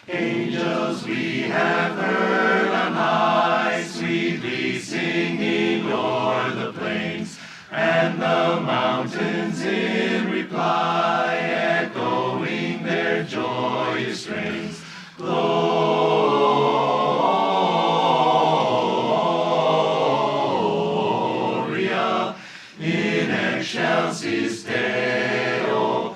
Angels we have heard on high, sweetly singing o'er the plains, and the mountains in reply, echoing their joyous strains. Gloria in excelsis Deo.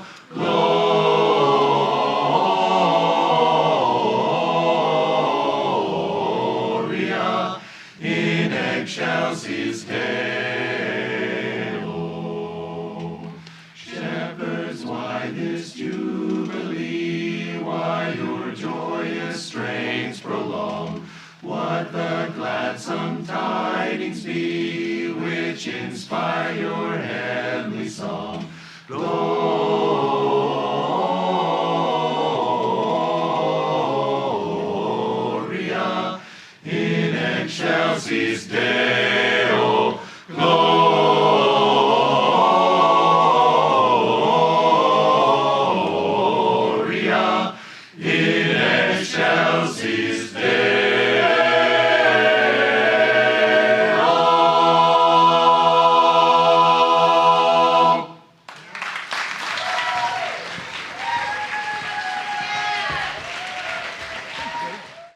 Gloria in excelsis Deo. Shepherds, why this jubilee? Why your joyous strains prolong? What the gladsome tidings be which inspire your heavenly song? Gloria in excelsis Deo. Gloria in excelsis